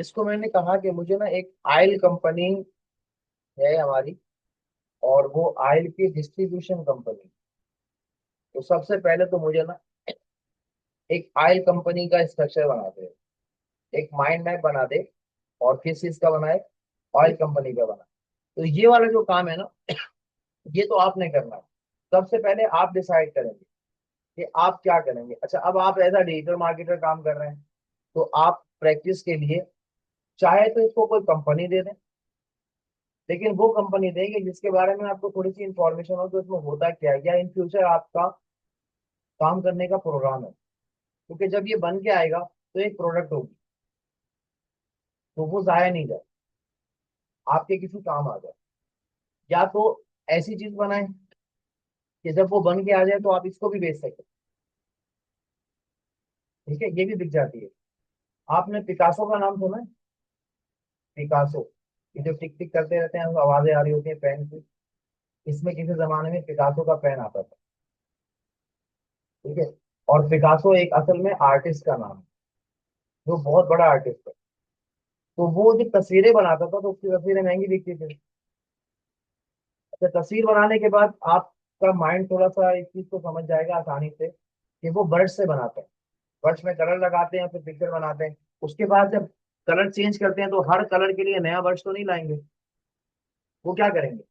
इसको मैंने कहा कि मुझे ना एक ऑयल कंपनी है हमारी, और वो ऑयल की डिस्ट्रीब्यूशन कंपनी। तो सबसे पहले तो मुझे ना एक ऑयल कंपनी का स्ट्रक्चर बना दे, एक माइंड मैप बना दे। और किस चीज का बनाए? ऑयल कंपनी का बना। तो ये वाला जो काम है ना, ये तो आपने करना है। सबसे पहले आप डिसाइड करेंगे कि आप क्या करेंगे। अच्छा, अब आप एज अ डिजिटल मार्केटर काम कर रहे हैं, तो आप प्रैक्टिस के लिए चाहे तो इसको कोई कंपनी दे दें, लेकिन वो कंपनी देंगे जिसके बारे में आपको थोड़ी सी इंफॉर्मेशन हो कि उसमें होता क्या है, या इन फ्यूचर आपका काम करने का प्रोग्राम है। क्योंकि जब ये बन के आएगा तो एक प्रोडक्ट होगी, तो वो जाया नहीं जाए, आपके किसी काम आ जाए। या तो ऐसी चीज बनाए कि जब वो बन के आ जाए तो आप इसको भी बेच सके। ठीक है, ये भी बिक जाती है। आपने पिकासो का नाम सुना है? पिकासो, ये जो टिक टिक करते रहते हैं, आवाजें आ रही होती है पेन की, इसमें किसी जमाने में पिकासो का पेन आता था। ठीक है। और पिकासो एक असल में आर्टिस्ट का नाम है, जो बहुत बड़ा आर्टिस्ट है। तो वो जो तस्वीरें बनाता था तो उसकी तस्वीरें महंगी बिकती थी। अच्छा, तस्वीर बनाने के बाद आपका माइंड थोड़ा सा इस चीज को समझ जाएगा आसानी से कि वो ब्रश से बनाते हैं। ब्रश में कलर लगाते हैं, फिर पिक्चर बनाते हैं। उसके बाद जब कलर चेंज करते हैं तो हर कलर के लिए नया ब्रश तो नहीं लाएंगे। वो क्या करेंगे?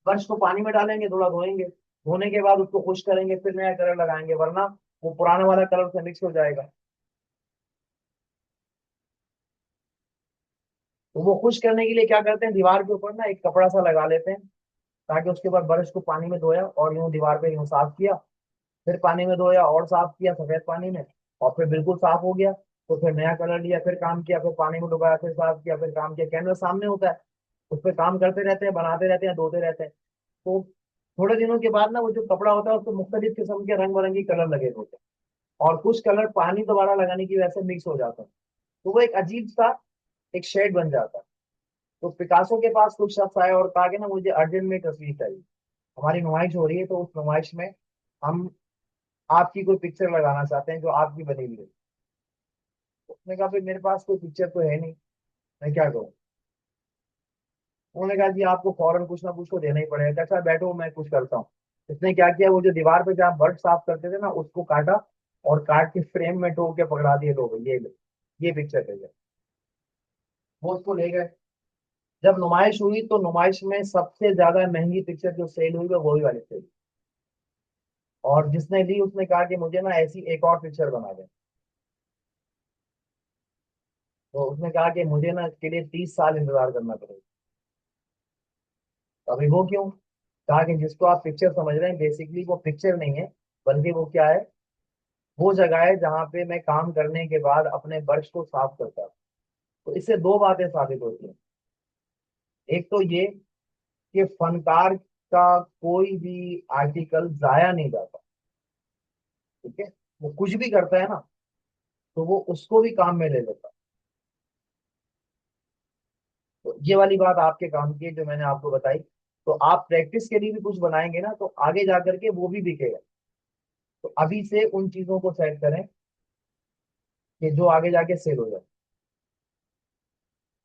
ब्रश को पानी में डालेंगे, थोड़ा धोएंगे, धोने के बाद उसको खुश करेंगे, फिर नया कलर लगाएंगे, वरना वो पुराना वाला कलर से मिक्स हो जाएगा। तो वो खुश करने के लिए क्या करते हैं, दीवार के ऊपर ना एक कपड़ा सा लगा लेते हैं, ताकि उसके बाद ब्रश को पानी में धोया और यूं दीवार पे यूं साफ किया, फिर पानी में धोया और साफ किया सफेद पानी में, और फिर बिल्कुल साफ हो गया। तो फिर नया कलर लिया, फिर काम किया, फिर पानी में डुबाया, फिर साफ किया, फिर काम किया। कैनवस सामने होता है, उस पर काम करते रहते हैं, बनाते रहते हैं, धोते रहते हैं। तो थोड़े दिनों के बाद ना वो जो कपड़ा होता है उसको मुख्तलिफ किस्म के रंग बिरंगी कलर लगे होते हैं, और कुछ कलर पानी दोबारा लगाने की वजह से मिक्स हो जाता है। तो वो एक अजीब सा एक शेड बन जाता है। तो पिकासो के पास कुछ शख्स आए और कहा कि ना मुझे अर्जेंट में एक तस्वीर चाहिए, हमारी नुमाइश हो रही है, तो उस नुमाइश में हम आपकी कोई पिक्चर लगाना चाहते हैं जो आपकी बनी हुई है। तो उसने कहा भाई मेरे पास कोई पिक्चर तो है नहीं, मैं क्या करूँ? उन्होंने कहा जी आपको फौरन कुछ ना कुछ तो देना ही पड़ेगा। अच्छा बैठो, मैं कुछ करता हूँ। इसने क्या किया, वो जो दीवार पे जहाँ बर्ड साफ करते थे ना, उसको काटा, और काट के फ्रेम में ठोक के पकड़ा दिए, लो भाई ये लो, ये पिक्चर है। वो उसको ले गए। जब नुमाइश हुई तो नुमाइश में सबसे ज्यादा महंगी पिक्चर जो सेल हुई वो वही वाली सेल। और जिसने ली उसने कहा कि मुझे ना ऐसी एक और पिक्चर बना दे। तो उसने कहा कि मुझे ना इसके लिए 30 साल इंतजार करना पड़ेगा। तो अभी वो क्यों? कहा कि जिसको आप पिक्चर समझ रहे हैं, बेसिकली वो पिक्चर नहीं है, बल्कि वो क्या है, वो जगह है जहाँ पे मैं काम करने के बाद अपने बर्श को साफ करता हूँ। तो इससे दो बातें साबित होती हैं। एक तो ये कि फनकार का कोई भी आर्टिकल जाया नहीं जाता। ठीक है, वो कुछ भी करता है ना, तो वो उसको भी काम में ले लेता है। तो ये वाली बात आपके काम की है जो मैंने आपको बताई। तो आप प्रैक्टिस के लिए भी कुछ बनाएंगे ना, तो आगे जा करके वो भी बिकेगा। तो अभी से उन चीजों को सेट करें कि जो आगे जाके सेल हो जाए।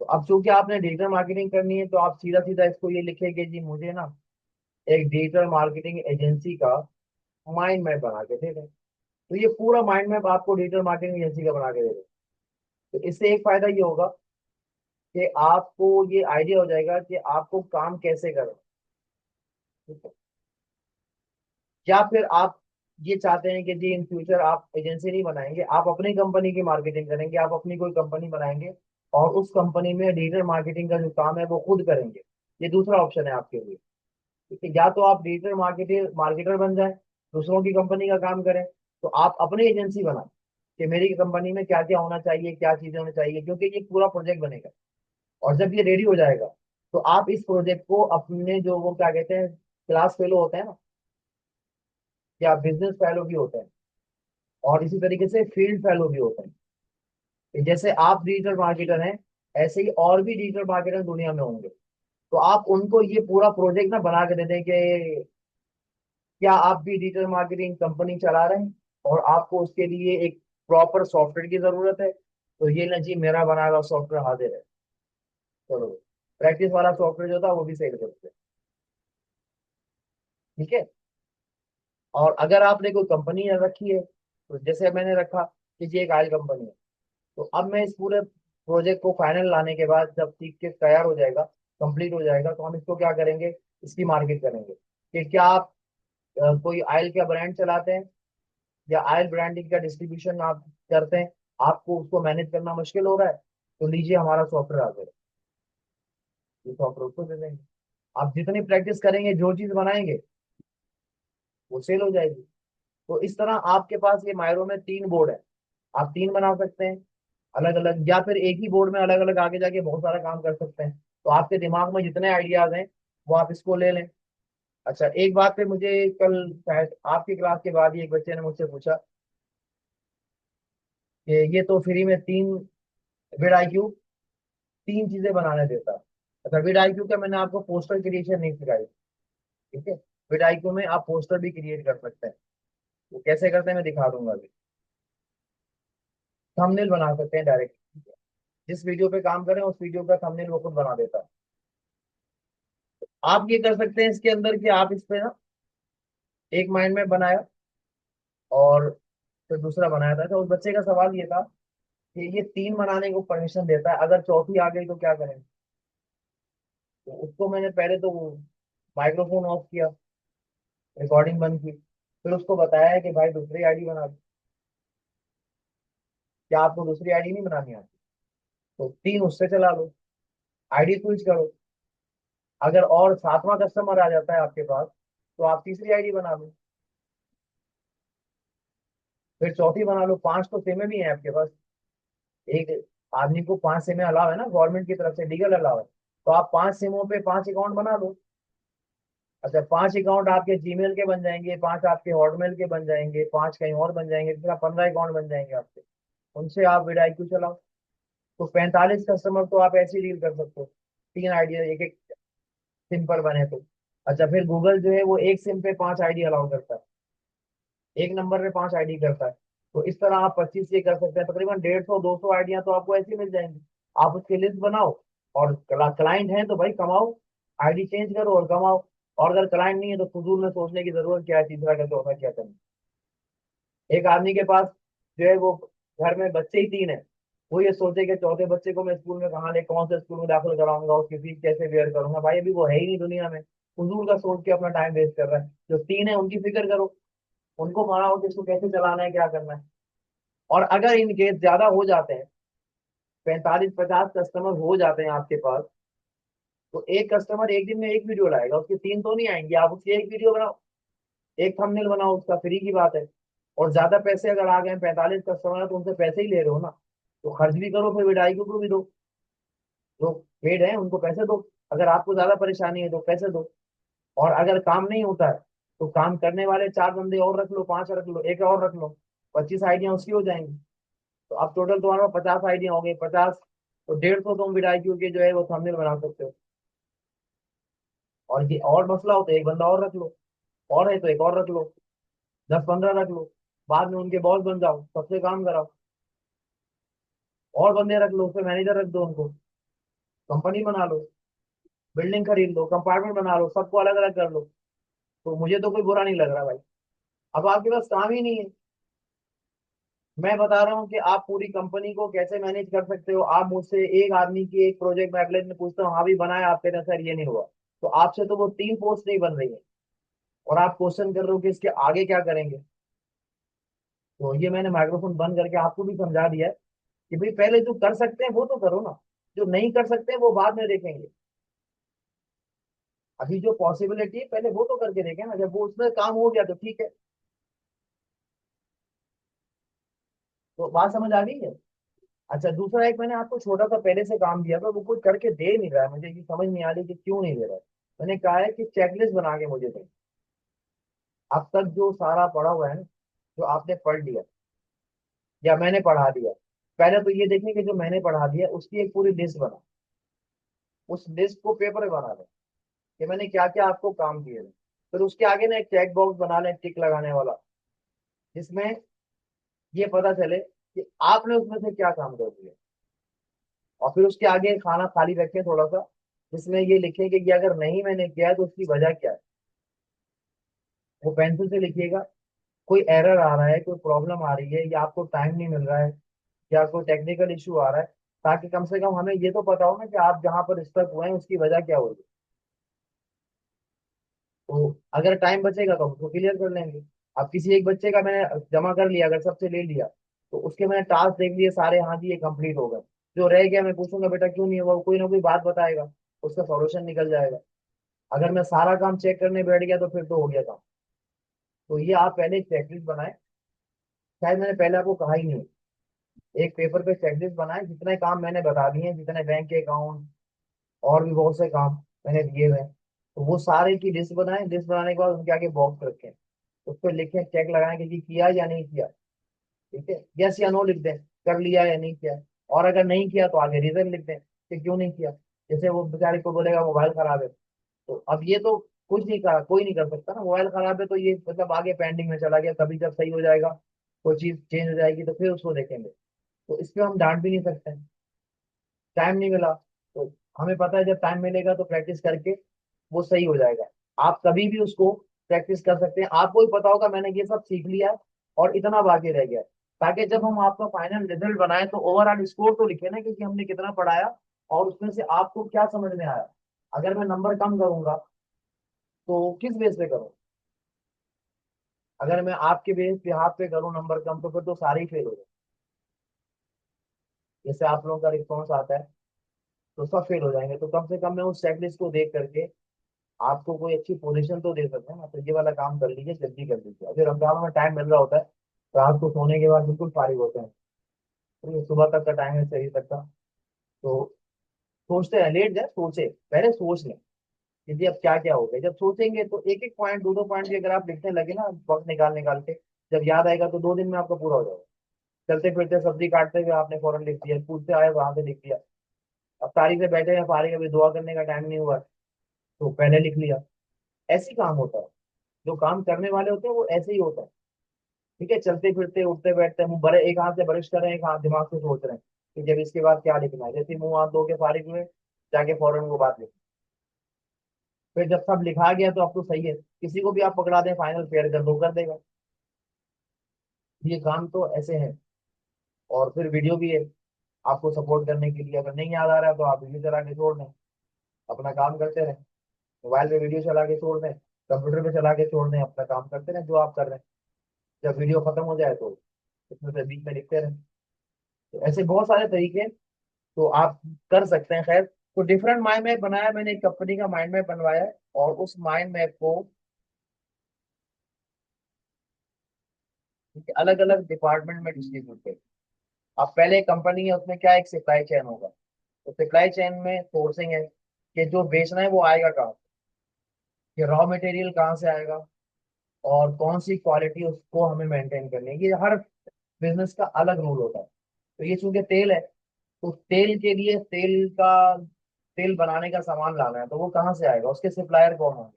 तो अब चूंकि आपने डिजिटल मार्केटिंग करनी है, तो आप सीधा सीधा इसको ये लिखेंगे जी मुझे ना एक डिजिटल मार्केटिंग एजेंसी का माइंड मैप बना के दे दें। तो ये पूरा माइंड मैप आपको डिजिटल मार्केटिंग एजेंसी का बना के दे दें। तो इससे एक फायदा ये होगा कि आपको ये आइडिया हो जाएगा कि आपको काम कैसे करना है। ठीक है? या फिर आप ये चाहते हैं कि जी इन फ्यूचर आप एजेंसी नहीं बनाएंगे, आप अपनी कंपनी की मार्केटिंग करेंगे, आप अपनी कोई कंपनी बनाएंगे, और उस कंपनी में डिजिटल मार्केटिंग का जो काम है वो खुद करेंगे। ये दूसरा ऑप्शन है आपके लिए। ठीक है, या तो आप डिजिटल मार्केटर मार्केटर बन जाए, दूसरों की कंपनी का काम करें, तो आप अपनी एजेंसी बनाए कि मेरी कंपनी में क्या क्या होना चाहिए, क्या चीजें होनी चाहिए, क्योंकि ये पूरा प्रोजेक्ट बनेगा। और जब ये रेडी हो जाएगा तो आप इस प्रोजेक्ट को अपने जो वो क्या कहते हैं, क्लास फेलो होते हैं ना, या बिजनेस फेलो भी होते हैं, और इसी तरीके से फील्ड फेलो भी होते हैं। कि जैसे आप डिजिटल मार्केटर हैं, ऐसे ही और भी डिजिटल मार्केटर दुनिया में होंगे। तो आप उनको ये पूरा प्रोजेक्ट ना बना के दे दें कि क्या आप भी डिजिटल मार्केटिंग कंपनी चला रहे हैं, और आपको उसके लिए एक प्रॉपर सॉफ्टवेयर की जरूरत है, तो ये ना जी, मेरा बनाया हुआ सॉफ्टवेयर हाजिर है, चलो। प्रैक्टिस वाला सॉफ्टवेयर जो था वो भी सेल करते हैं। ठीक है। और अगर आपने कोई कंपनी रखी है, तो जैसे मैंने रखा कि जी एक ऑयल कंपनी है, तो अब मैं इस पूरे प्रोजेक्ट को फाइनल लाने के बाद जब ठीक के तैयार हो जाएगा, कंप्लीट हो जाएगा, तो हम इसको क्या करेंगे, इसकी मार्केट करेंगे कि क्या आप कोई ऑयल का ब्रांड चलाते हैं या ऑयल ब्रांडिंग का डिस्ट्रीब्यूशन आप करते हैं, आपको उसको मैनेज करना मुश्किल हो रहा है, तो लीजिए हमारा सॉफ्टवेयर आ जाएगा, ये सॉफ्टवेयर उसको दे देंगे। आप जितनी प्रैक्टिस करेंगे, जो चीज बनाएंगे, वो सेल हो जाएगी। तो इस तरह आपके पास ये मायरो में 3 बोर्ड है, आप 3 बना सकते हैं अलग अलग, या फिर एक ही बोर्ड में अलग अलग आगे जाके बहुत सारा काम कर सकते हैं। तो आपके दिमाग में जितने आइडियाज हैं, वो आप इसको ले लें। अच्छा, एक बात पे मुझे कल शायद आपकी क्लास के बाद ही एक बच्चे ने मुझसे पूछा कि ये तो फ्री में 3 विड IQ 3 चीजें बनाने देता है। अच्छा, विड IQ का मैंने आपको पोस्टर क्रिएशन नहीं सिखाई, ठीक है। विड IQ में आप पोस्टर भी क्रिएट कर सकते हैं, वो कैसे करते हैं मैं दिखा दूंगा अभी। थंबनेल बना सकते हैं डायरेक्ट, जिस वीडियो पे काम करें उस वीडियो का थंबनेल वो खुद बना देता है। आप ये कर सकते हैं इसके अंदर कि आप इस पे ना एक माइंड में बनाया और फिर दूसरा बनाया था। तो उस बच्चे का सवाल ये था कि ये 3 बनाने को परमिशन देता है, अगर चौथी आ गई तो क्या करें। तो उसको मैंने पहले तो माइक्रोफोन ऑफ किया, रिकॉर्डिंग बंद की, फिर उसको बताया कि भाई दूसरी आईडी बना दो। क्या आपको दूसरी आईडी नहीं बनानी आती, तो 3 उससे चला लो, आईडी स्विच करो। अगर और 7वां कस्टमर आ जाता है आपके पास, तो आप तीसरी आईडी बना लो, फिर चौथी बना लो। 5 तो सिमें भी है आपके पास, एक आदमी को 5 सिमें अलाव है ना, गवर्नमेंट की तरफ से लीगल अलाव है। तो आप 5 सिमों पे 5 अकाउंट बना लो। अच्छा, 5 अकाउंट आपके जीमेल के बन जाएंगे, 5 आपके हॉटमेल के बन जाएंगे, 5 कहीं और बन जाएंगे, फिर 15 अकाउंट बन जाएंगे आपके। उनसे आप विड IQ चलाओ। तो 45 कस्टमर तो आप ऐसे ही डील कर सकते हो, 3 आइडिया एक एक सिम पर बने तो। अच्छा, फिर गूगल जो है वो एक सिम पे 5 आईडी अलाउ करता है, एक नंबर पे 5 आईडी करता है। तो इस तरह आप 25 ये कर सकते हैं, तकरीबन 150-200 आइडिया तो आपको ऐसी मिल जाएंगी। आप उसकी लिस्ट बनाओ, और क्लाइंट है तो भाई कमाओ, आईडी चेंज करो और कमाओ। और अगर क्लाइंट नहीं है तो फजूल में सोचने की जरूरत क्या है, तीसरा का चौथा क्या करना। एक आदमी के पास जो है वो घर में बच्चे ही 3 है, वो ये सोचे कि चौथे बच्चे को मैं स्कूल में कहाँ ले, कौन से स्कूल में दाखिल कराऊंगा, उसकी फीस कैसे बेयर करूंगा। भाई अभी वो है ही नहीं दुनिया में, फजूल का सोच के अपना टाइम वेस्ट कर रहा है। जो 3 है उनकी फिक्र करो, उनको मनाओ कि इसको कैसे चलाना है, क्या करना है। और अगर इन केस ज्यादा हो जाते हैं, 45-50 कस्टमर हो जाते हैं आपके पास, तो एक कस्टमर एक दिन में एक वीडियो लाएगा, उसके 3 तो नहीं आएंगे। आप उसकी एक वीडियो बनाओ, एक थंबनेल बनाओ, उसका फ्री की बात है। और ज्यादा पैसे अगर आ गए, 45 कस्टमर है तो उनसे पैसे ही ले रहे हो ना, तो खर्च भी करो, फिर विडाई को भी दो, जो पेड है उनको पैसे दो। अगर आपको ज्यादा परेशानी है तो पैसे दो। और अगर काम नहीं होता है, तो काम करने वाले 4 बंदे और रख लो, 5 रख लो, एक और रख लो, 25 आइडिया उसकी हो जाएंगी। तो अब टोटल तुम्हारे पास 50 आइडिया हो गई, 50 तो 150 तुम विडाई के जो है वो थंबनेल बना सकते हो। और ये और मसला हो तो एक बंदा और रख लो, और है तो एक और रख लो, 10-15 रख लो। बाद में उनके बॉस बन जाओ, सबसे काम कराओ। और बंदे रख लो, उससे मैनेजर रख दो उनको, कंपनी बना लो, बिल्डिंग खरीद लो, कंपार्टमेंट बना लो, सबको अलग अलग कर लो। तो मुझे तो कोई बुरा नहीं लग रहा भाई। अब आपके पास काम ही नहीं है। मैं बता रहा हूँ कि आप पूरी कंपनी को कैसे मैनेज कर सकते हो। आप मुझसे एक आदमी की एक प्रोजेक्ट में अगले दिन पूछते हो, हाँ भी बनाया, आप कहते हैं सर ये नहीं हुआ। तो आपसे तो वो 3 पोस्ट नहीं बन रही है, और आप क्वेश्चन कर रहे हो कि इसके आगे क्या करेंगे। तो ये मैंने माइक्रोफोन बंद करके आपको भी समझा दिया है कि भाई पहले जो कर सकते हैं वो तो करो ना, जो नहीं कर सकते हैं वो बाद में देखेंगे। अभी जो पॉसिबिलिटी है पहले वो तो करके देखें ना, जब वो उसमें काम हो गया तो ठीक है। तो बात समझ आ गई है। अच्छा, दूसरा एक मैंने आपको छोटा सा पहले से काम दिया था, वो कोई करके दे नहीं रहा है, मुझे ये समझ नहीं आ रही कि क्यों नहीं दे रहा है। मैंने कहा है कि चेकलिस्ट बना के मुझे दें। अब तक जो सारा पढ़ा हुआ है ना, जो आपने पढ़ लिया या मैंने पढ़ा दिया, पहले तो ये देखें कि जो मैंने पढ़ा दिया उसकी एक पूरी लिस्ट बना, उस लिस्ट को पेपर में बना लें कि मैंने क्या क्या आपको काम दिए हैं। फिर उसके आगे ना एक चेक बॉक्स बना लें टिक लगाने वाला, जिसमें ये पता चले कि आपने उसमें से क्या काम कर दिया, और फिर उसके आगे खाना खाली रखें थोड़ा सा, जिसमें ये लिखें कि ये अगर नहीं मैंने किया है तो उसकी वजह क्या है। वो पेंसिल से लिखिएगा, कोई एरर आ रहा है, कोई प्रॉब्लम आ रही है, या आपको टाइम नहीं मिल रहा है, या कोई टेक्निकल इशू आ रहा है, ताकि कम से कम हमें ये तो पता हो ना कि आप जहाँ पर स्टक हुए हैं उसकी वजह क्या होगी। तो अगर टाइम बचेगा तो हम उसको क्लियर कर लेंगे। अब किसी एक बच्चे का मैंने जमा कर लिया, अगर सबसे ले लिया, तो उसके मैंने टास्क देख लिए सारे, हाँ जी ये कंप्लीट हो गए। जो रह गया मैं पूछूंगा बेटा क्यों नहीं हुआ, वो कोई ना कोई बात बताएगा, उसका सॉल्यूशन निकल जाएगा। अगर मैं सारा काम चेक करने बैठ गया तो फिर तो हो गया काम। तो ये आप पहले एक चेकलिस्ट बनाए, शायद मैंने पहले आपको कहा ही नहीं। एक पेपर पे चेकलिस्ट बनाए, जितने काम मैंने बता दिए हैं, जितने बैंक के अकाउंट और भी बहुत से काम मैंने दिए हुए हैं, तो वो सारे की लिस्ट बनाएं। लिस्ट बनाने के बाद उनके आगे बॉक्स रखें, उस पर लिखें, चेक लगाएं कि किया या नहीं किया। ठीक है, यस या नो लिख दें, कर लिया या नहीं किया। और अगर नहीं किया तो आगे रीजन लिख दें कि क्यों नहीं किया। जैसे वो बेचारे को बोलेगा मोबाइल खराब है, तो अब ये तो कुछ नहीं करा, कोई नहीं कर सकता ना, मोबाइल खराब है तो ये मतलब आगे पेंडिंग में चला गया, कभी जब सही हो जाएगा, कोई चीज चेंज हो जाएगी तो फिर उसको देखेंगे। तो इस पे हम डांट भी नहीं सकते हैं, टाइम नहीं मिला। तो हमें पता है जब टाइम मिलेगा तो प्रैक्टिस करके वो सही हो जाएगा। आप कभी भी उसको प्रैक्टिस कर सकते हैं, आपको ही पता होगा मैंने ये सब सीख लिया है और इतना बाकी रह गया है। ताकि जब हम आपका फाइनल रिजल्ट बनाए तो ओवरऑल स्कोर तो लिखे ना, क्योंकि हमने कितना पढ़ाया और उसमें से आपको क्या समझ में आया। अगर मैं नंबर कम करूंगा तो किस बेस पे करूँ, अगर मैं आपके बेस पे हाथ पे करूँ नंबर कम, तो फिर तो सारे ही फेल हो जाए। जैसे आप लोगों का रिस्पॉन्स आता है तो सब फेल हो जाएंगे। तो कम से कम मैं उस चेकलिस्ट को देख करके आपको कोई अच्छी पोजीशन तो दे सकते हैं ना। तो ये वाला काम कर लीजिए, जल्दी कर लीजिए। अगर रमजान में टाइम मिल रहा होता है, रात को सोने के बाद बिल्कुल फारिग होते हैं, तो ये सुबह तक का टाइम है, सही तक का। तो सोचते हैं, लेट जाए, सोचे, पहले सोच लें कि जी अब क्या क्या हो गया। जब सोचेंगे तो एक एक पॉइंट, दो दो पॉइंट भी अगर आप लिखने लगे ना वक्त निकाल निकाल के, जब याद आएगा तो 2 दिन में आपका पूरा हो जाएगा। चलते फिरते सब्जी काटते हुए आपने फौरन लिख दिया, स्कूल से आए वहां से लिख दिया। अब तारीख से बैठे हैं फारिग, अभी दुआ करने का टाइम नहीं हुआ, तो पहले लिख लिया। ऐसे ही काम होता है, जो काम करने वाले होते हैं वो ऐसे ही होता है। ठीक है, चलते फिरते उठते बैठते हम बड़े एक हाथ से ब्रश कर रहे हैं, एक हाथ दिमाग से सोच रहे हैं कि जब इसके बाद क्या लिखना है। जैसे ही मुंह हाथ धो के फारिग हुए, जाके फौरन वो बात लिख। फिर जब सब लिखा गया तो अब तो सही है, किसी को भी आप पकड़ा दें फाइनल फेयर कर दो, कर देगा। ये काम तो ऐसे है। और फिर वीडियो भी है आपको सपोर्ट करने के लिए, अगर नहीं याद आ रहा है तो आप वीडियो चला के छोड़ दें, अपना काम करते रहें। मोबाइल पे वीडियो चला के छोड़ दें, कंप्यूटर पे चला के छोड़ दें, अपना काम करते रहें जो आप कर रहे हैं। जब वीडियो खत्म हो जाए तो इसमें से बीच में लिखते रहें। तो ऐसे बहुत सारे तरीके हैं, तो आप कर सकते हैं। खैर, तो डिफरेंट माइंड मैप बनाया मैंने, एक कंपनी का माइंड मैप बनवाया है, और उस माइंड मैप को अलग अलग डिपार्टमेंट में डिस्ट्रीब्यूट किया। अब पहले कंपनी है, उसमें क्या एक सप्लाई चेन होगा। तो सप्लाई चेन में सोर्सिंग है कि जो बेचना है वो आएगा कहाँ से, कि रॉ मटेरियल कहाँ से आएगा, और कौन सी क्वालिटी उसको हमें मेंटेन करनी है। ये हर बिजनेस का अलग रूल होता है। तो ये चूंकि तेल है, तो तेल के लिए तेल बनाने का सामान लाना है, तो वो कहाँ से आएगा, उसके सप्लायर कौन होंगे।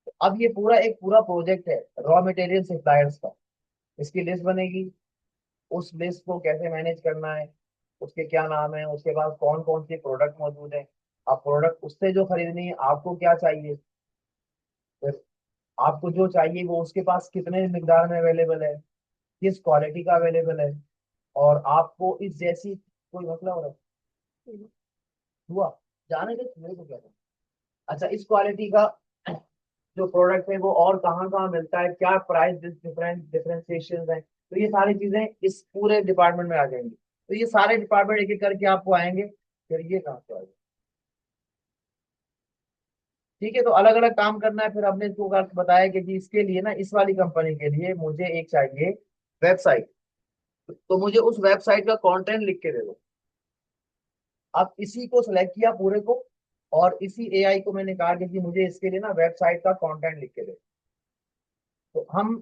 तो अब ये पूरा एक पूरा प्रोजेक्ट है रॉ मटेरियल सप्लायर्स का। इसकी लिस्ट बनेगी, उस लिस्ट को कैसे मैनेज करना है, उसके क्या नाम है, उसके पास कौन कौन सी प्रोडक्ट मौजूद है, आप प्रोडक्ट उससे जो खरीदनी है आपको क्या चाहिए, फिर आपको जो चाहिए वो उसके पास कितने मिकदार में अवेलेबल है, किस क्वालिटी का अवेलेबल है, और आपको इस जैसी कोई मसला हो रहा है हुआ, जाने के मेरे को क्या था? अच्छा, इस क्वालिटी का जो प्रोडक्ट है वो और कहाँ कहाँ मिलता है, क्या प्राइस डिफरेंशिएशन है, तो ये सारी चीजें इस पूरे डिपार्टमेंट में आ जाएंगी। तो ये सारे डिपार्टमेंट एक एक करके आपको आएंगे, फिर ये कहाँ से आएगा। ठीक है, तो अलग अलग काम करना है। फिर हमने इसको बताया कि जी इसके लिए ना, इस वाली कंपनी के लिए मुझे एक चाहिए वेबसाइट, तो मुझे उस वेबसाइट का कंटेंट लिख के दे दो। अब इसी को सिलेक्ट किया पूरे को, और इसी एआई को मैंने कहा कि जी मुझे इसके लिए ना वेबसाइट का कंटेंट लिख के दे। तो हम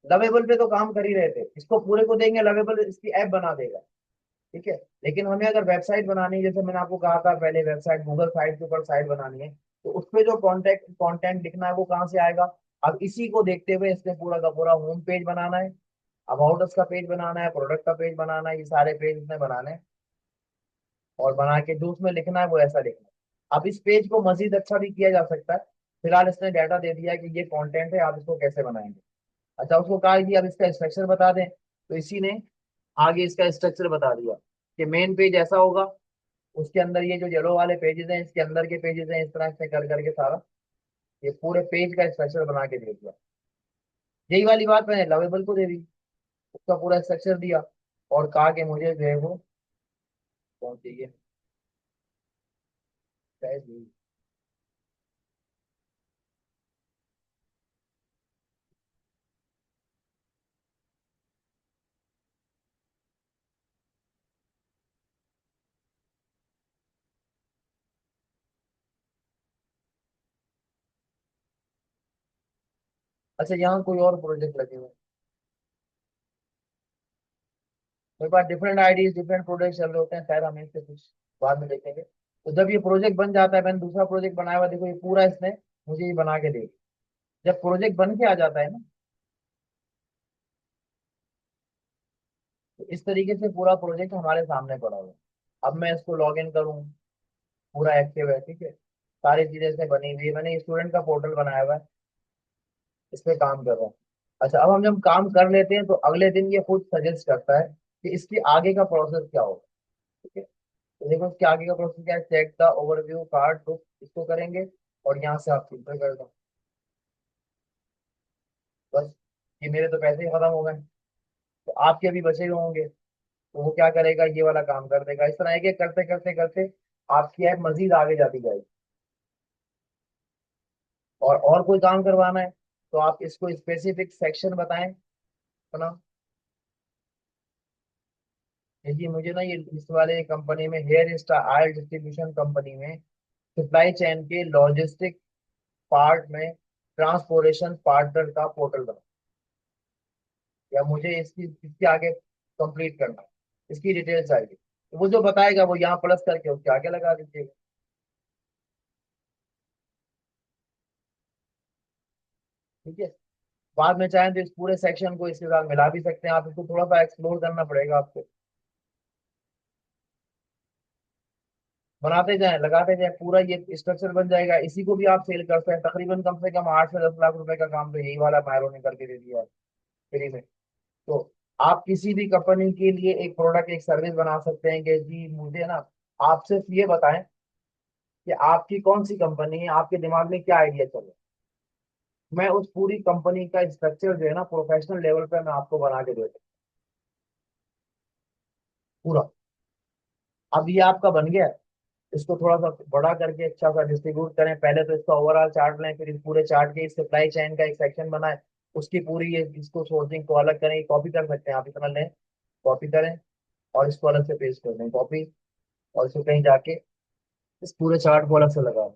लवेबल पे तो काम कर ही रहे थे, इसको पूरे को देंगे, लवेबल इसकी ऐप बना देगा। ठीक है, लेकिन हमें अगर वेबसाइट बनानी है, जैसे मैंने आपको कहा था पहले, वेबसाइट गूगल साइट के ऊपर साइट बनानी है, तो उस पे जो कॉन्टेक्ट कंटेंट लिखना है वो कहाँ से आएगा। अब इसी को देखते हुए इसने पूरा का पूरा होम पेज बनाना है। अबाउट अस का पेज बनाना है, प्रोडक्ट का पेज बनाना है, ये सारे पेज इसने बनाने हैं। और बना के जो उसमें लिखना है वो ऐसा लिखना है। अब इस पेज को मजीद अच्छा भी किया जा सकता है। फिलहाल इसने डाटा दे दिया है कि ये कंटेंट है, आप इसको कैसे बनाएंगे। अच्छा, उसको कहा कि अब इसका स्ट्रक्चर बता दें, तो इसी ने आगे इसका स्ट्रक्चर बता दिया कि मेन पेज ऐसा होगा, उसके अंदर ये जो येलो वाले पेजेस हैं इसके अंदर के पेजेस हैं, इस तरह से कर करके सारा ये पूरे पेज का स्ट्रक्चर बना के दे दिया। यही वाली बात मैंने लवेबल को दे दी, उसका पूरा स्ट्रक्चर दिया और कहा कि मुझे जो है वो कौन चाहिए, चाहिए। अच्छा, यहाँ कोई और प्रोजेक्ट लगे हुए हैं? मेरे पास डिफरेंट आईडीज, डिफरेंट प्रोजेक्ट चल रहे होते हैं, शायद हम इससे कुछ बाद में देखेंगे। तो जब ये प्रोजेक्ट बन जाता है, मैंने दूसरा प्रोजेक्ट बनाया हुआ, देखो ये पूरा इसने मुझे ये बना के दे दिया। जब प्रोजेक्ट बन के आ जाता है ना, तो इस तरीके से पूरा प्रोजेक्ट हमारे सामने पड़ा हुआ है। अब मैं इसको लॉग इन करूँ, पूरा एक्टिव है, ठीक है, सारी चीजें इसमें बनी हुई है, मैंने स्टूडेंट का पोर्टल बनाया हुआ है, इस पे काम कर रहा हूँ। अच्छा, अब हम जब काम कर लेते हैं तो अगले दिन ये खुद सजेस्ट करता है कि इसके आगे का प्रोसेस क्या होगा। ठीक है, तो देखो इसके आगे का प्रोसेस क्या है, चेक द ओवरव्यू कार्ड, तो इसको करेंगे और यहाँ से आप फिल्टर कर दो। बस, ये मेरे तो पैसे ही खत्म हो गए, तो आपके भी बचे हुए होंगे। तो वो क्या करेगा, ये वाला काम कर देगा। इस तरह एक एक करते करते करते आपकी ऐप मजीद आगे जाती जाएगी। और कोई काम करवाना है तो आप इसको स्पेसिफिक सेक्शन बताएं अपना। देखिए मुझे ना ये इस वाले कंपनी में, हेयर स्टाइल डिस्ट्रीब्यूशन कंपनी में, सप्लाई चेन के लॉजिस्टिक पार्ट में ट्रांसपोर्टेशन पार्टनर का पोर्टल बना, या मुझे इसकी इसके आगे कंप्लीट करना है, इसकी डिटेल चाहिए, तो वो जो बताएगा वो यहाँ प्लस करके उसके आगे लगा दीजिएगा। ठीक है, बाद में चाहें तो इस पूरे सेक्शन को इसके साथ मिला भी सकते हैं, आप इसको थोड़ा सा एक्सप्लोर करना पड़ेगा आपको। बनाते जाएं, लगाते जाएं, पूरा ये स्ट्रक्चर बन जाएगा। इसी को भी आप सेल करते हैं, तकरीबन कम से कम 8 से 10 लाख रुपए का काम तो यही वाला मायरो ने करके दे दिया है फ्री में। तो आप किसी भी कंपनी के लिए एक प्रोडक्ट, एक सर्विस बना सकते हैं कि जी मुझे ना, आप सिर्फ ये बताएं कि आपकी कौन सी कंपनी है, आपके दिमाग में क्या आइडिया चल रहा है, मैं उस पूरी कंपनी का स्ट्रक्चर जो है ना प्रोफेशनल लेवल पे मैं आपको बना के दे दूँ पूरा। अब ये आपका बन गया है, इसको थोड़ा सा बड़ा करके अच्छा सा डिस्ट्रीब्यूट करें। पहले तो इसका ओवरऑल चार्ट लें, फिर इस पूरे चार्ट के इस सप्लाई चेन का एक सेक्शन बनाएं, उसकी पूरी ये इसको सोर्सिंग को अलग करें। कॉपी कर सकते हैं आप, इतना लें, कॉपी करें और इसको अलग से पेस्ट कर दें, कॉपी, और इसको कहीं जाके इस पूरे चार्ट को अलग से लगाओ।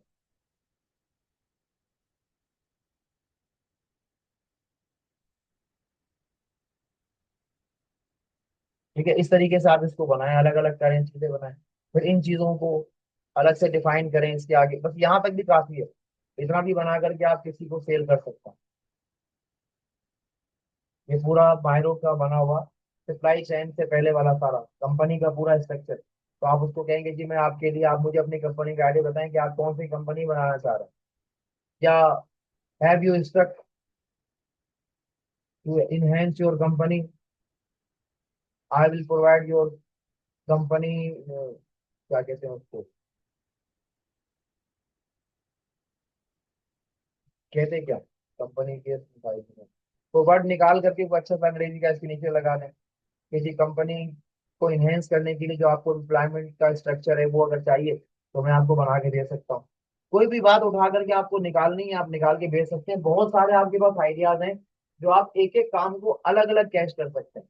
ठीक है, इस तरीके से आप इसको बनाएं, अलग अलग करें, चीजें बनाएं, फिर इन चीजों को अलग से डिफाइन करें इसके आगे। बस यहाँ तक भी काफी है, इतना भी बना करके आप किसी को सेल कर सकते हैं। ये पूरा मायरो का बना हुआ सप्लाई चेन से पहले वाला सारा कंपनी का पूरा स्ट्रक्चर। तो आप उसको कहेंगे जी मैं आपके लिए, आप मुझे अपनी कंपनी का आइडिया बताएं कि आप कौन सी कंपनी बनाना चाह रहे हैं, या have you instruct to enhance your company, I will provide your company, क्या कहते हैं उसको, कहते क्या, कंपनी के साइड में तो वर्ड निकाल करके वो अच्छा सा अंग्रेजी का इसके नीचे लगा दें। किसी कंपनी को इनहेंस करने के लिए जो आपको एम्प्लॉयमेंट का स्ट्रक्चर है वो अगर चाहिए तो मैं आपको बना के दे सकता हूँ। कोई भी बात उठा करके आपको निकालनी है, आप निकाल के भेज सकते हैं। बहुत सारे आपके पास आइडियाज हैं जो आप एक एक काम को अलग अलग कैच कर सकते हैं।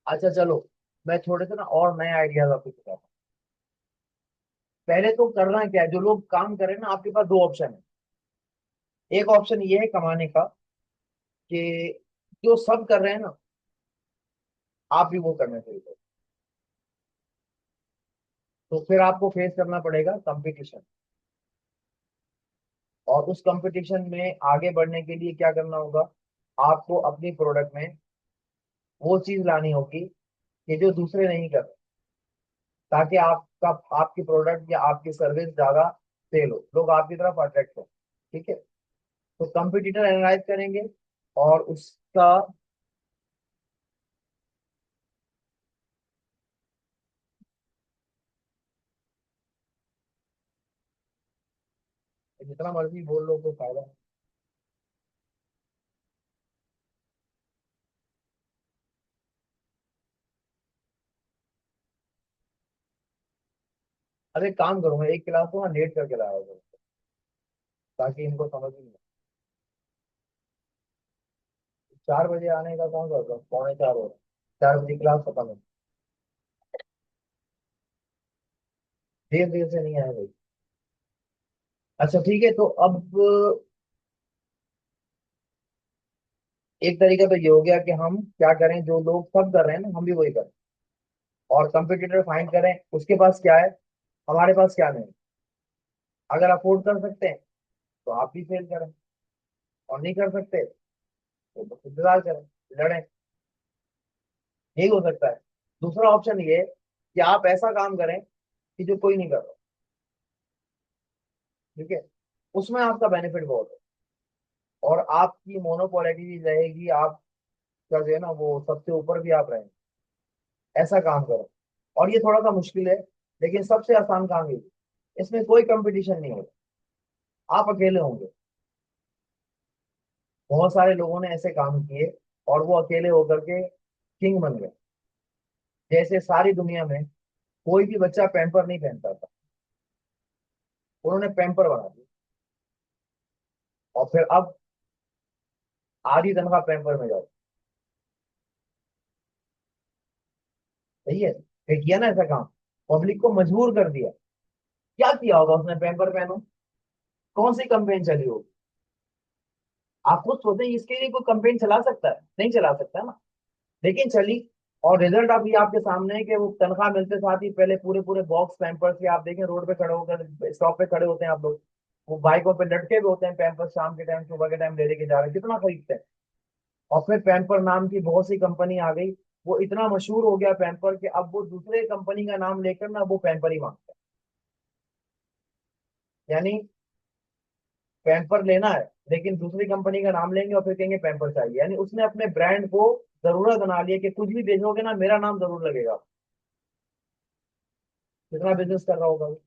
अच्छा चलो, मैं थोड़े से ना और नए आइडियाज आपको बताता हूँ। पहले तो करना क्या है, जो लोग काम कर रहे हैं ना, आपके पास दो ऑप्शन है। एक ऑप्शन ये है कमाने का, कि जो सब कर रहे हैं ना, आप भी वो करना चाहिए। तो फिर आपको फेस करना पड़ेगा कंपटीशन, और उस कंपटीशन में आगे बढ़ने के लिए क्या करना होगा, आपको अपनी प्रोडक्ट में वो चीज लानी होगी कि जो दूसरे नहीं कर, ताकि आपका आपकी प्रोडक्ट या आपकी सर्विस ज्यादा सेल हो, लोग आपकी तरफ अट्रैक्ट हो। ठीक है, तो कंपटीटर एनालाइज करेंगे और उसका जितना मर्जी बोल लो तो फायदा नहीं। अरे एक काम करूंगा, एक क्लास को ना लेट करके लाया करूँ, ताकि इनको समझ ही नहीं आए। 4 बजे आने का काम करता हूँ, 3:45 हो रहा है, 4 बजे क्लास खत्म है। देर देर से नहीं आए भाई। अच्छा ठीक है, तो अब एक तरीका तो ये हो गया कि हम क्या करें, जो लोग सब कर रहे हैं ना हम भी वही करें, और कंपटीटर फाइंड करें उसके पास क्या है, हमारे पास क्या नहीं। अगर अफोर्ड कर सकते हैं तो आप भी फेल करें, और नहीं कर सकते तो बस इंतजार करें, लड़ें। यही हो सकता है। दूसरा ऑप्शन ये है कि आप ऐसा काम करें कि जो कोई नहीं कर रहा। ठीक है, उसमें आपका बेनिफिट बहुत है, और आपकी मोनोपोलिटी रहेगी, आप क्या जो है ना वो सबसे ऊपर भी आप रहेंगे। ऐसा काम करो, और ये थोड़ा सा मुश्किल है, लेकिन सबसे आसान काम ये है। इसमें कोई कंपटीशन नहीं होगा, आप अकेले होंगे। बहुत सारे लोगों ने ऐसे काम किए और वो अकेले होकर के किंग बन गए। जैसे सारी दुनिया में कोई भी बच्चा पैम्पर नहीं पहनता था, उन्होंने पैम्पर बना दिया, और फिर अब आधी तनख्वाह पैम्पर में जाती। सही है, फिर किया ना ऐसा काम, पब्लिक को मजबूर कर दिया। क्या किया होगा उसने, पैम्पर पहनो, कौन सी कंपेन चली होगी। आप खुद सोचें, इसके लिए कोई कंपेन चला सकता है? नहीं चला सकता ना, लेकिन चली। और रिजल्ट अभी आपके सामने है कि वो तनख्वाह मिलते साथ ही पहले पूरे पूरे बॉक्स पैम्पर्स के, आप देखें रोड पे खड़े होकर, स्टॉप पे खड़े होते हैं आप लोग, वो बाइकों पे लटके हुए होते हैं पैम्पर्स, शाम के टाइम सुबह के टाइम ले लेके जा रहे हैं, कितना खरीदते हैं। और फिर पैम्पर नाम की बहुत सी कंपनी आ गई, वो इतना मशहूर हो गया पैम्पर कि अब वो दूसरे कंपनी का नाम लेकर ना वो पैम्पर ही मांगते हैं। यानी पैम्पर लेना है, लेकिन दूसरी कंपनी का नाम लेंगे और फिर कहेंगे पैम्पर चाहिए। यानी उसने अपने ब्रांड को जरूरत बना लिया कि कुछ भी बेचोगे ना मेरा नाम जरूर लगेगा। कितना बिजनेस कर रहा होगा वो।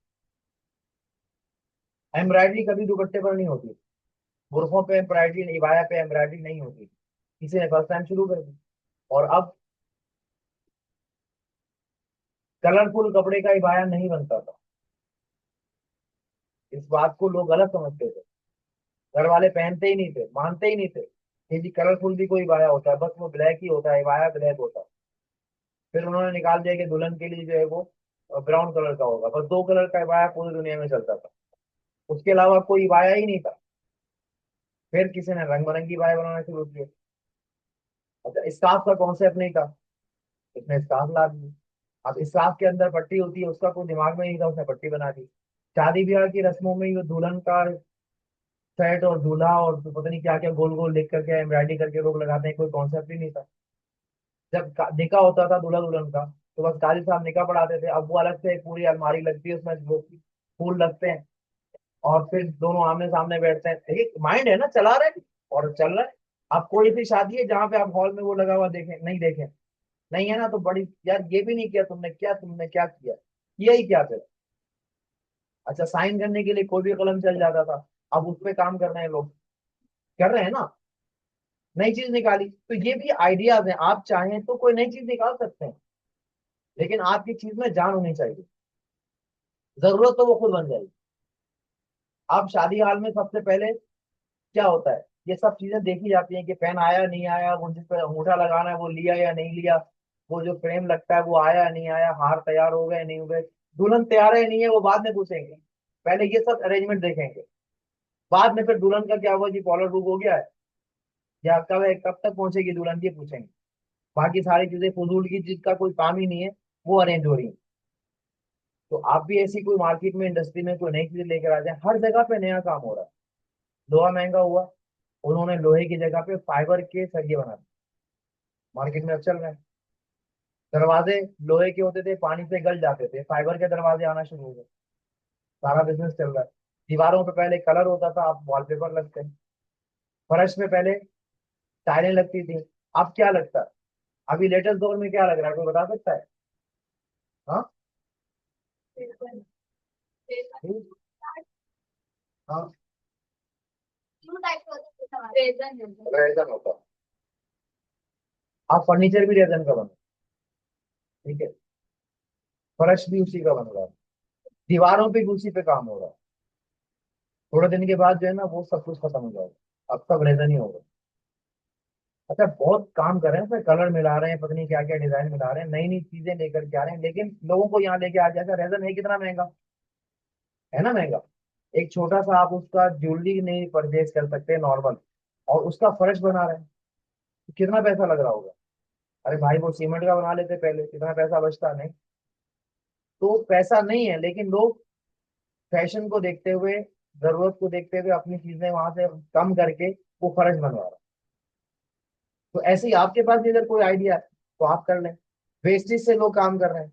एम्ब्रॉयडरी कभी दुपट्टे पर नहीं होती, बुरखों पे एम्ब्रॉयडरी, इबाया पे एम्ब्रॉयडरी नहीं होती, किसी ने फर्स्ट टाइम शुरू कर दी। और अब कलरफुल कपड़े का इबाया नहीं बनता था, इस बात को लोग गलत समझते थे। घर वाले पहनते ही नहीं थे, मानते ही नहीं थे कि जी कलरफुल भी कोई इबाया होता है, बस वो ब्लैक ही होता है, इबाया ब्लैक होता है। फिर उन्होंने निकाल दिया कि दुल्हन के लिए जो है वो ब्राउन कलर का होगा, बस दो कलर का इबाया पूरी दुनिया में चलता था, उसके अलावा कोई इबाया ही नहीं था। फिर किसी ने रंग बिरंगी इबाया बनाना शुरू किए। अच्छा, स्कार्फ का कॉन्सेप्ट नहीं था, इसने स्कार्फ ला दी। अब स्कार्फ के अंदर पट्टी होती है, उसका कोई दिमाग में नहीं था, उसने पट्टी बना दी। शादी ब्याह की रस्मों में ये दुल्हन का सेट और दूल्हा और तो पता नहीं क्या क्या गोल गोल लिख करके एम्ब्रॉयडरी करके लोग लगाते हैं, कोई कॉन्सेप्ट ही नहीं था। जब निकाह होता था दूल्हा दुल्हन का, तो बस काजी साहब निकाह पढ़ाते थे, अब वो अलग से एक पूरी अलमारी लगती है, उसमें वो फूल लगते हैं, और फिर दोनों आमने सामने बैठते हैं। एक माइंड है ना, चला रहे हैं और चल रहा है। अब कोई सी शादी है जहाँ पे आप हॉल में वो लगा हुआ देखें, नहीं देखें, नहीं है ना, तो बड़ी यार ये भी नहीं किया तुमने, क्या तुमने क्या किया, किया ही क्या फिर। अच्छा, साइन करने के लिए कोई भी कलम चल जाता था, अब उस पे काम कर रहे हैं लोग, कर रहे हैं ना, नई चीज निकाली। तो ये भी आइडियाज हैं, आप चाहें तो कोई नई चीज निकाल सकते हैं, लेकिन आपकी चीज में जान होनी चाहिए, जरूरत तो वो खुद बन जाएगी। अब शादी हाल में सबसे पहले क्या होता है, ये सब चीजें देखी जाती हैं कि पेन आया नहीं आया, वो जिस पर अंगूठा लगाना है वो लिया या नहीं लिया, वो जो फ्रेम लगता है वो आया या नहीं आया, हार तैयार हो गए नहीं हो गए, दुल्हन तैयार है नहीं है वो बाद में पूछेंगे, पहले ये सब अरेंजमेंट देखेंगे। बाद में फिर दुल्हन का क्या हुआ जी, कॉलर बुक हो गया है, या कब है, कब तक पहुंचेगी दुल्हन, ये पूछेंगे। बाकी सारी चीजें फजूल की, जिसका कोई काम ही नहीं है, वो अरेंज हो रही है। तो आप भी ऐसी कोई मार्केट में, इंडस्ट्री में कोई नई चीज लेकर आ जाए, हर जगह पे नया काम हो रहा है। लोहा महंगा हुआ, उन्होंने लोहे की जगह पे फाइबर के सरिये बना दिए। मार्केट में अब चल रहे हैं। दरवाजे लोहे के होते थे, पानी से गल जाते थे, फाइबर के दरवाजे आना शुरू हो गए। सारा बिजनेस चल रहा है। दीवारों पे पहले कलर होता था, अब वॉलपेपर लगते हैं। फर्श में पहले टाइलें लगती थी, अब क्या लगता है? अभी लेटेस्ट दौर में क्या लग रहा है, कोई बता सकता है? हाँ। हम्म, हाँ। रेजन होता है। अब फर्नीचर भी रेजन का बना। ठीक है। फर्श भी उसी का बन रहा है। दीवारों पे भी उसी पे काम हो रहा है। थोड़े दिन के बाद जो है ना, वो सब कुछ खत्म हो जाएगा, अब सब रेजन ही होगा। अच्छा, बहुत काम कर रहे हैं इसमें, कलर मिला रहे हैं, पता नहीं क्या क्या डिजाइन मिला रहे हैं, नई नई चीजें लेकर के आ रहे हैं, लेकिन लोगों को यहाँ लेके आ जाएगा। रेजन है कितना महंगा, है ना महंगा। एक छोटा सा आप उसका ज्वेलरी नहीं परचेज कर सकते नॉर्मल, और उसका फर्श बना रहे हैं, तो कितना पैसा लग रहा होगा। अरे भाई, वो सीमेंट का बना लेते पहले, कितना पैसा बचता नहीं। तो पैसा नहीं है, लेकिन लोग फैशन को देखते हुए, जरूरत को देखते हुए अपनी चीजें वहां से कम करके वो फर्श बनवा रहा है। तो ऐसे ही आपके पास भी अगर कोई आइडिया है तो आप कर लें। वेस्टेज से लोग काम कर रहे हैं।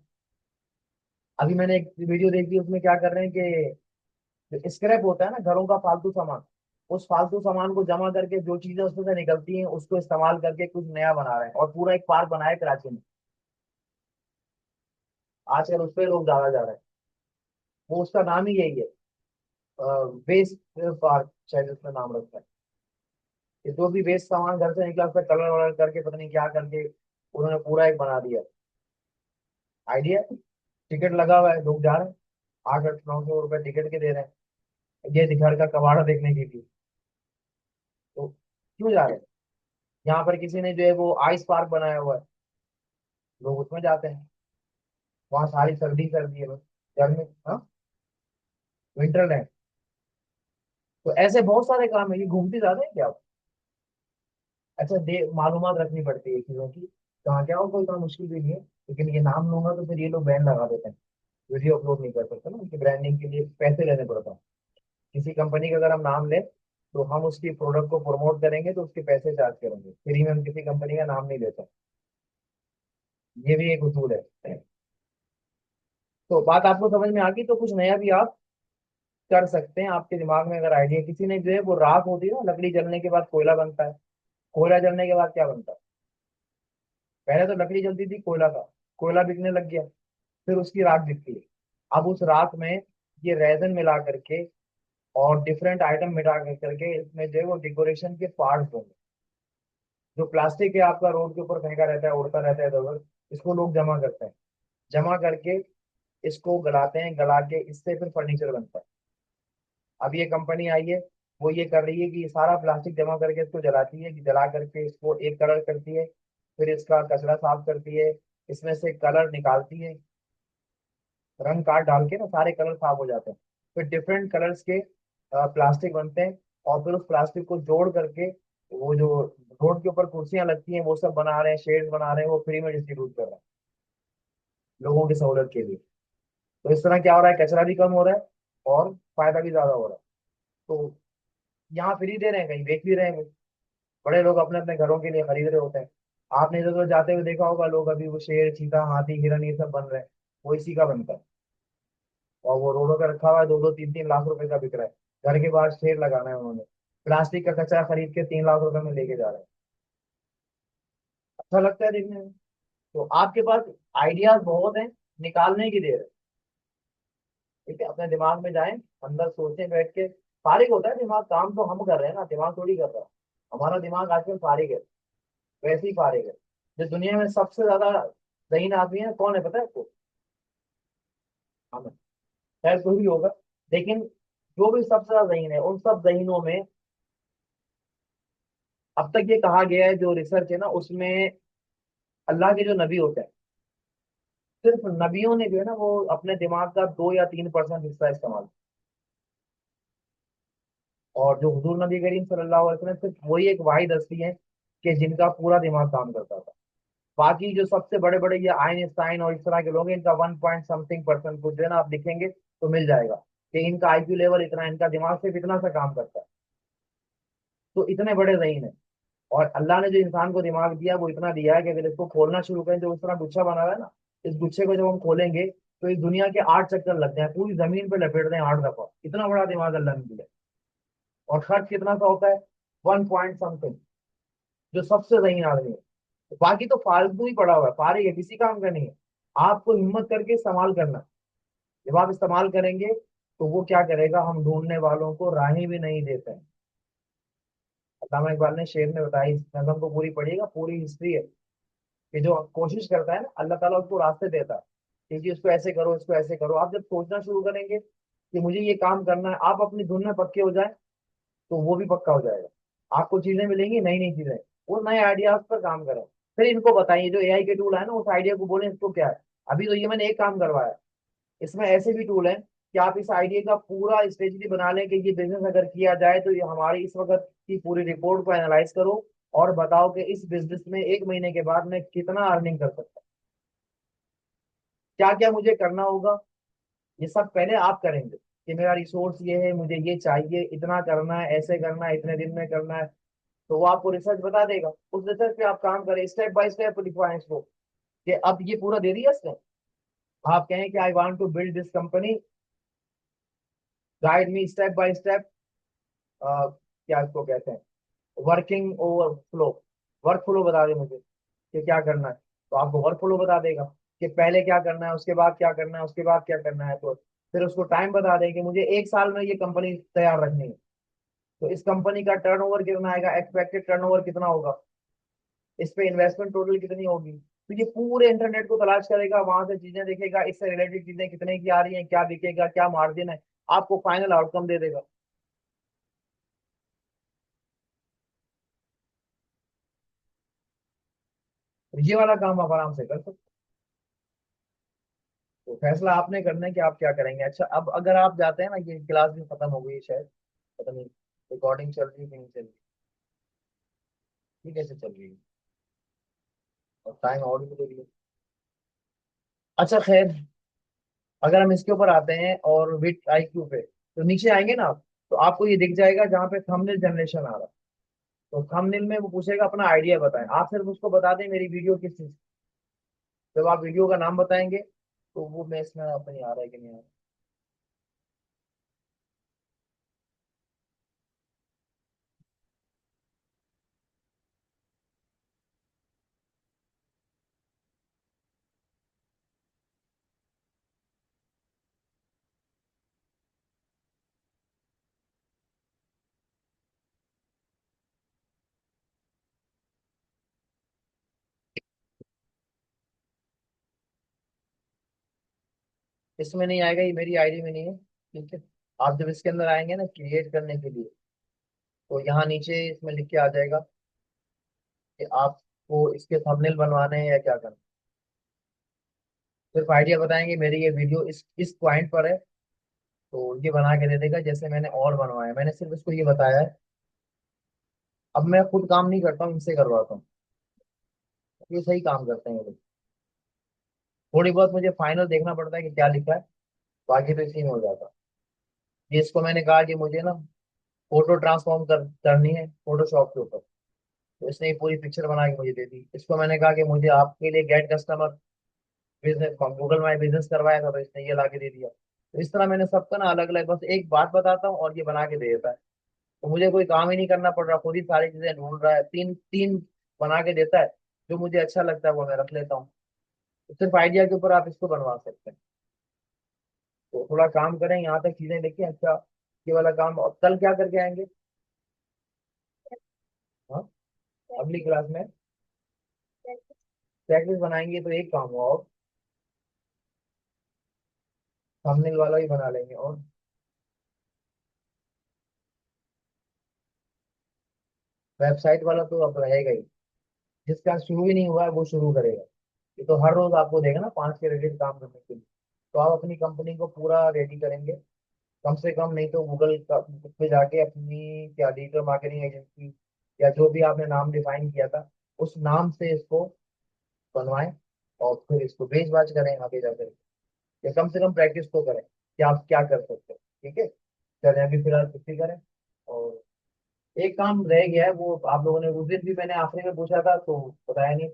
अभी मैंने एक वीडियो देखी, उसमें क्या कर रहे हैं कि जो स्क्रैप होता है ना, घरों का फालतू सामान, उस फालतू सामान को जमा करके जो चीजें उसमें से निकलती हैं उसको इस्तेमाल करके कुछ नया बना रहे हैं, और पूरा एक पार्क बनाया है कराची में। आजकल उस पर लोग ज्यादा जा रहे हैं। वो उसका नाम ही यही है, वेस्ट पार्क शायद उसका नाम रखा है। कि जो भी वेस्ट सामान घर से निकला उसका कलर वलर करके, पता नहीं क्या करके, उन्होंने पूरा एक बना दिया। आइडिया। टिकट लगा हुआ है, लोग जा रहे हैं। 800-900 रुपए टिकट के दे रहे हैं, ये घर का कबाड़ा देखने के लिए। तो क्यों जा रहे हैं? यहाँ पर किसी ने जो है वो आइस पार्क बनाया हुआ है, लोग उसमें जाते हैं। वहाँ सारी सर्दी सर्दी है बस। गर्मी, हाँ। विंटरलैंड। तो ऐसे बहुत सारे काम है, ये घूमती ज्यादा है क्या आप? अच्छा, दे मालूमात रखनी पड़ती है चीजों की, कहाँ क्या हो, कोई इतना मुश्किल भी नहीं है। लेकिन ये नाम लूंगा तो फिर ये लोग बैन लगा देते हैं, वीडियो अपलोड नहीं कर सकते ना, उनकी ब्रांडिंग के लिए पैसे लेने पड़ता है। किसी कंपनी का अगर हम नाम लें, तो हम उसकी प्रोडक्ट को प्रमोट करेंगे तो उसके पैसे चार्ज करेंगे, फ्री में हम किसी कंपनी का नाम नहीं लेते। ये भी एक उसूल है। तो बात आपको समझ में आ गई, तो कुछ नया भी आप कर सकते हैं। आपके दिमाग में अगर आइडिया, किसी ने जो है वो राख होती है ना, लकड़ी जलने के बाद कोयला बनता है। कोयला जलने के बाद क्या बनता है? पहले तो लकड़ी जलती थी, कोयला था, कोयला बिकने लग गया, फिर उसकी राख दिखती है। अब उस राख में ये रेजन मिला करके और डिफरेंट आइटम मिला करके इसमें जो है वो डेकोरेशन के पार्ट्स होंगे। जो प्लास्टिक है आपका रोड के ऊपर फेंका रहता है, उड़ता रहता है इधर उधर, इसको लोग जमा करते हैं। जमा करके इसको गलाते हैं, गला के इससे फिर फर्नीचर बनता है। अब ये कंपनी आई है, वो ये कर रही है कि ये सारा प्लास्टिक जमा करके इसको जलाती है, कि जला करके इसको एक कलर करती है, फिर इसका कचरा साफ करती है, इसमें से कलर निकालती है, रंग कार्ड डाल के ना सारे कलर साफ हो जाते हैं। फिर डिफरेंट कलर्स के प्लास्टिक बनते हैं, और फिर उस प्लास्टिक को जोड़ करके वो जो रोड के ऊपर कुर्सियां लगती हैं वो सब बना रहे हैं, शेड बना रहे हैं, वो फ्री में डिस्ट्रीब्यूट कर रहे हैं लोगों की सहूलत के लिए। तो इस तरह क्या हो रहा है, कचरा भी कम हो रहा है और फायदा भी ज्यादा हो रहा है। तो यहाँ फ्री दे रहे हैं, कहीं बेच भी रहे हैं। बड़े लोग अपने अपने घरों के लिए खरीद रहे होते हैं। आपने इधर उधर जाते हुए देखा होगा, लोग अभी वो शेर, चीता, हाथी, हिरन ये सब बन रहे हैं, वो इसी का बनता है। और वो रोडों पे रखा हुआ है, 2-2 3-3 लाख रुपए का बिक रहा है। घर के बाहर शेर लगाना है उन्होंने, प्लास्टिक का कचरा खरीद के 3 लाख रुपए में लेके जा रहे हैं। अच्छा लगता है देखने में। तो आपके पास आइडियाज बहुत हैं, निकालने की देर है। ठीक है, अपने दिमाग में जाएं, अंदर सोचें बैठ के। फारिग होता है दिमाग, काम तो हम कर रहे हैं ना, दिमाग थोड़ी कर रहा है। हमारा दिमाग आजकल फारिग है, वैसे ही फारिग है। जो दुनिया में सबसे ज्यादा जहीन आदमी है कौन है पता है आपको? हम हैं। शायद कोई भी होगा, लेकिन जो भी सबसे ज्यादा जहीन है, उन सब जहीनों में अब तक ये कहा गया है, जो रिसर्च है ना उसमें, अल्लाह के जो नबी होते हैं, सिर्फ नबियों ने जो है ना वो अपने दिमाग का 2 या 3% हिस्सा इस्तेमाल किया। और जो हुजूर नबी करीम सल्लल्लाहु अलैहि वसल्लम, सिर्फ वही एक वाहिद हस्ती है कि जिनका पूरा दिमाग काम करता था। बाकी जो सबसे बड़े बड़े ये आइंस्टाइन और इस तरह के लोग हैं, इनका 1 पॉइंट समथिंग % कुछ जो है ना, आप लिखेंगे तो मिल जाएगा कि इनका IQ लेवल इतना, इनका दिमाग सिर्फ इतना सा काम करता है। तो इतने बड़े ज़हीन है। और अल्लाह ने जो इंसान को दिमाग दिया वो इतना दिया है कि अगर इसको खोलना शुरू करें, जो इस तरह गुच्छा बना हुआ है ना, इस गुच्छे को जब हम खोलेंगे तो इस दुनिया के 8 चक्कर लग जाए, पूरी जमीन पे लपेट दें 8 दफा, इतना बड़ा दिमाग अल्लाह ने दिया। और खर्च कितना सा होता है, 1 पॉइंट समथिंग, जो सबसे ज़हीन आदमी है। तो बाकी तो फालतू ही पड़ा हुआ है, फारिग है, किसी काम का नहीं है। आपको हिम्मत करके इस्तेमाल करना है। जब आप इस्तेमाल करेंगे तो वो क्या करेगा, हम ढूंढने वालों को राहें भी नहीं देते हैं। अल्लामा इकबाल ने शेर में बताया, इस नज़म को पूरी पढ़िएगा, पूरी हिस्ट्री है कि जो कोशिश करता है ना, अल्लाह ताला उसको रास्ते देता है कि जी इसको ऐसे करो, इसको ऐसे करो। आप जब सोचना शुरू करेंगे कि मुझे ये काम करना है, आप अपनी धुन में पक्के हो जाए, तो वो भी पक्का हो जाएगा। आपको चीजें मिलेंगी, नई नई चीजें, वो नए आइडियाज पर काम करें। फिर इनको बताइए, जो एआई के टूल है ना, उस आइडिया को बोले इसको क्या है। अभी तो ये मैंने एक काम करवाया, इसमें ऐसे भी टूल हैं कि आप इस आइडिया का पूरा स्ट्रेटजी बना लें कि ये बिजनेस अगर किया जाए तो ये हमारी इस वक्त की पूरी रिपोर्ट को एनालाइज करो और बताओ कि इस बिजनेस में 1 महीने के बाद मैं कितना अर्निंग कर सकता हूँ, क्या क्या मुझे करना होगा। ये सब पहले आप करेंगे कि मेरा रिसोर्स ये है, मुझे ये चाहिए, इतना करना है, ऐसे करना है, इतने दिन में करना है। तो वो आपको रिसर्च बता देगा, उस रिसर्च पे आप काम करें, स्टेप बाय स्टेप लिखवाएं इसको कि अब ये पूरा दे दिया इसने। आप कहें कि I want to build this company, guide me step by step, क्या इसको कहते हैं, working over flow, workflow बता दे मुझे कि क्या करना है। तो आपको वर्क फ्लो बता देगा कि पहले क्या करना है, उसके बाद क्या करना है, उसके बाद क्या करना है। तो फिर उसको टाइम बता दें कि मुझे 1 साल में ये कंपनी तैयार रखनी है, तो इस कंपनी का टर्नओवर कितना आएगा, एक्सपेक्टेड टर्नओवर कितना होगा, इस पे इन्वेस्टमेंट टोटल कितनी होगी। तो ये पूरे इंटरनेट को तलाश करेगा, वहां से चीजें देखेगा, इससे रिलेटेड चीजें कितने की आ रही हैं, क्या बिकेगा, क्या मार्जिन है, आपको फाइनल आउटकम दे देगा। तो ये वाला काम आप आराम से कर सकते हो। तो फैसला आपने करना है कि आप क्या करेंगे। अच्छा, अब अगर आप जाते हैं ना, ये क्लास भी खत्म हो गई है शायद, पता नहीं रिकॉर्डिंग चल रही है कि नहीं चल रही, ये कैसे चल रही है, और टाइम और भी दे दिया। अच्छा खैर, अगर हम इसके ऊपर आते हैं और विट आईक्यू पे, तो नीचे आएंगे ना आप, तो आपको ये दिख जाएगा जहाँ पे थंबनेल जनरेशन आ रहा है। तो थंबनेल में वो पूछेगा अपना आइडिया बताएं, आप सिर्फ उसको बता दें मेरी वीडियो किस चीज। जब आप वीडियो का नाम बताएंगे तो वो मैं इसमें अपनी आ रहा है कि नहीं आ रहा है। इसमें नहीं आएगा, ये मेरी आईडी में नहीं है, ठीक है। आप जब इसके अंदर आएंगे ना क्रिएट करने के लिए, तो यहाँ नीचे इसमें लिख के आ जाएगा कि आपको इसके थंबनेल बनवाने हैं या क्या करना है। सिर्फ आइडिया बताएंगे मेरी ये वीडियो इस पॉइंट पर है, तो ये बना के दे देगा। जैसे मैंने और बनवाया, मैंने सिर्फ इसको ये बताया है। अब मैं खुद काम नहीं करता हूँ, इनसे करवाता हूँ, ये सही काम करते हैं ये लोग। थोड़ी बहुत मुझे फाइनल देखना पड़ता है कि क्या लिखा है, बाकी तो इसी में हो जाता। ये इसको मैंने कहा कि मुझे ना फोटो ट्रांसफॉर्म करनी है फोटोशॉप के ऊपर, तो इसने ये पूरी पिक्चर बना के मुझे दे दी। इसको मैंने कहा कि मुझे आपके लिए get customer business, Google my business करवाया था, तो इसने ये ला के दे दिया। तो इस तरह मैंने सबका ना अलग अलग, बस एक बात बताता हूँ और ये बना के दे देता है। तो मुझे कोई काम ही नहीं करना पड़ रहा, खुद ही सारी चीजें ढूंढ रहा है, तीन तीन बना के देता है। जो मुझे अच्छा लगता है वो मैं रख लेता हूँ। तो सिर्फ आइडिया के ऊपर आप इसको बनवा सकते हैं। तो थोड़ा काम करें, यहाँ तक चीजें लिखी। अच्छा, ये वाला काम, और कल क्या करके आएंगे। हाँ, अगली क्लास में प्रैक्टिस बनाएंगे, तो एक काम हुआ, और थंबनेल वाला ही बना लेंगे। और वेबसाइट वाला तो अब रहेगा ही, जिसका शुरू ही नहीं हुआ है वो शुरू करेगा। ये तो हर रोज आपको देगा ना 5 के रेटेड काम करने के लिए। तो आप अपनी कंपनी को पूरा रेडी करेंगे, कम से कम नहीं तो गूगल पे जाके अपनी क्या डिजिटल मार्केटिंग एजेंसी या जो भी आपने नाम डिफाइन किया था, उस नाम से इसको बनवाएं, और फिर इसको बेच बाच करें आगे जाकर, या कम से कम प्रैक्टिस तो करें कि आप क्या कर सकते हैं। ठीक है, चलिए अभी फिलहाल छुट्टी करें, और एक काम रह गया है, वो आप लोगों ने उस दिन भी मैंने आखिरी में पूछा था तो बताया नहीं।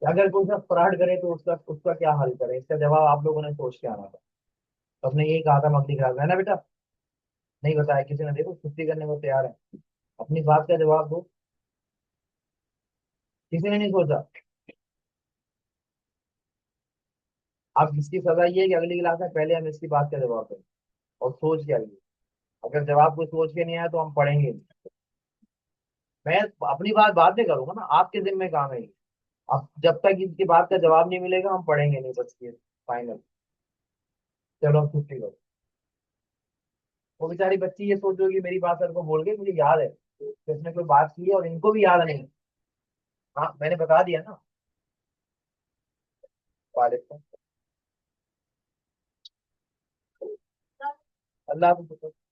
कि अगर कोई सा फ्रॉड करे तो उसका उसका क्या हल करें, इसका जवाब आप लोगों ने सोच के आना था। तो आपने यही कहा था मछली खराब है ना बेटा। नहीं बताया किसी ने, देखो छुट्टी करने को तैयार है। अपनी बात का जवाब दो। किसी ने नहीं सोचा। अब इसकी सजा ये है कि अगली क्लास में पहले हम इसकी बात का जवाब दें और सोच के आइए। अगर जवाब कोई सोच के नहीं आया तो हम पढ़ेंगे नहीं। मैं अपनी बात बाद में करूंगा ना, आपके जिम्मे काम है ये। अब जब तक इसकी बात का जवाब नहीं मिलेगा हम पढ़ेंगे नहीं, बस ये फाइनल। चलो अब छुट्टी करो। वो बेचारी बच्ची ये सोच रही कि मेरी बात सर को बोल गई, मुझे याद है कि इसने कोई बात की है और इनको भी याद नहीं। हाँ मैंने बता दिया ना। वालेकुम। अल्लाह हाफिज़।